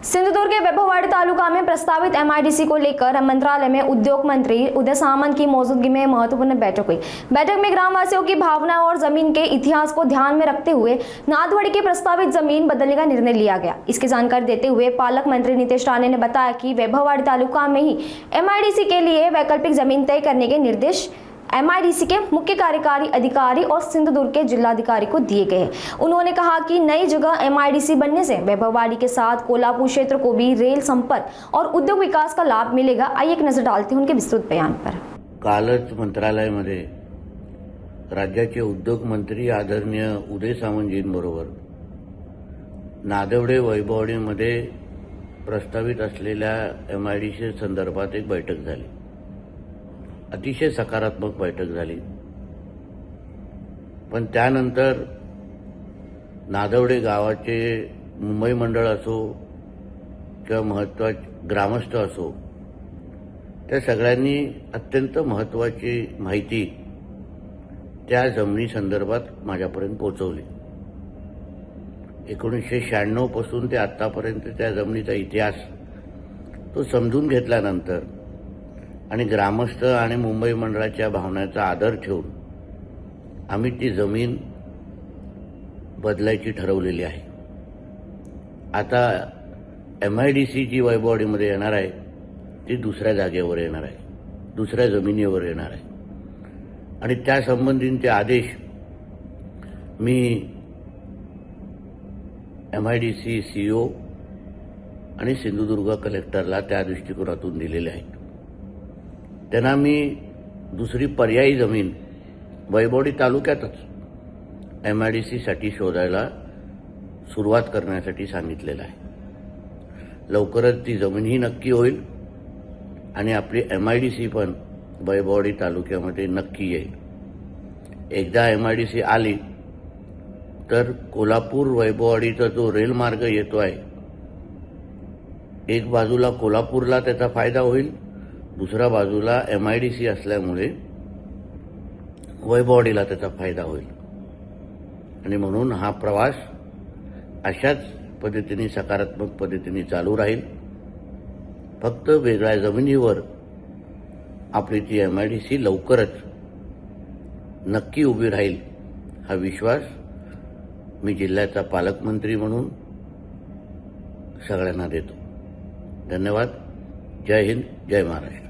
सिंधुदुर्ग के वैभववाड़ी तालुका में प्रस्तावित एमआईडीसी को लेकर मंत्रालय में उद्योग मंत्री उदय सामंत की मौजूदगी में महत्वपूर्ण बैठक हुई। बैठक में ग्रामवासियों की भावना और जमीन के इतिहास को ध्यान में रखते हुए नादवड़ी की प्रस्तावित जमीन बदलने का निर्णय लिया गया। इसकी जानकारी देते हुए पालक मंत्री नितेश राणे ने बताया कि वैभववाड़ी तालुका में ही एमआईडीसी के लिए वैकल्पिक जमीन तय करने के निर्देश एमआईडीसी के मुख्य कार्यकारी अधिकारी और सिंधुदुर्ग के जिलाधिकारी को दिए गए हैं। उन्होंने कहा कि नई जगह एमआईडीसी बनने से वैभववाड़ी के साथ कोल्हापुर क्षेत्र को भी रेल संपर्क और उद्योग विकास का लाभ मिलेगा। आइए एक नजर डालते हैं उनके विस्तृत बयान पर। कालच मंत्रालयामध्ये राज्याचे उद्योग मंत्री आदरणीय उदय सामंतजींबरोबर नादवडे वैभववाडीमध्ये प्रस्तावित असलेल्या एमआयडीसी संदर्भात एक बैठक झाली। अतिशय सकारात्मक बैठक झाली। पण त्यानंतर नादवडे गावाचे मुंबई मंडळ असो किंवा महत्त्वाचे ग्रामस्थ असो त्या सगळ्यांनी अत्यंत महत्त्वाची माहिती त्या जमिनी संदर्भात माझ्यापर्यंत पोहोचवली। 1996 पासून ते आतापर्यंत त्या जमिनीचा इतिहास तो समजून घेतल्यानंतर आणि ग्रामस्थ आणि मुंबई मंडळाच्या भावनांचा आदर ठेवून आम्ही ती जमीन बदलायची ठरवलेली आहे। आता एमआयडीसी जी वैभववाडीमध्ये येणार आहे ती दुसऱ्या जागेवर येणार आहे, दुसऱ्या जमिनीवर येणार आहे आणि त्या संबंधीचे आदेश मी एमआयडीसी सीईओ आणि सिंधुदुर्ग कलेक्टरला त्या दृष्टिकोनातून दिलेले आहेत। त्यांना मी दुसरी पर्यायी जमीन वैभववाडी तालुक्यातच एमआयडीसीसाठी शोधायला सुरुवात करण्यासाठी सांगितलेलं आहे। लवकरच ती जमीनही नक्की होईल आणि आपली एमआयडीसी पण वैभववाडी तालुक्यामध्ये नक्की येईल। एकदा एमआयडीसी आली तर कोल्हापूर वैभववाडीचा जो रेल मार्ग येतो आहे, एक बाजूला कोल्हापूरला त्याचा फायदा होईल, दुसऱ्या बाजूला एमआयडीसी असल्यामुळे वैभववाडीला त्याचा फायदा होईल आणि म्हणून हा प्रवास अशाच पद्धतीने सकारात्मक पद्धतीने चालू राहील। फक्त वेगळ्या जमिनीवर आपली ती एमआयडीसी लवकरच नक्की उभी राहील हा विश्वास मी जिल्ह्याचा पालकमंत्री म्हणून सगळ्यांना देतो। धन्यवाद। जय हिंद, जय महाराष्ट्र।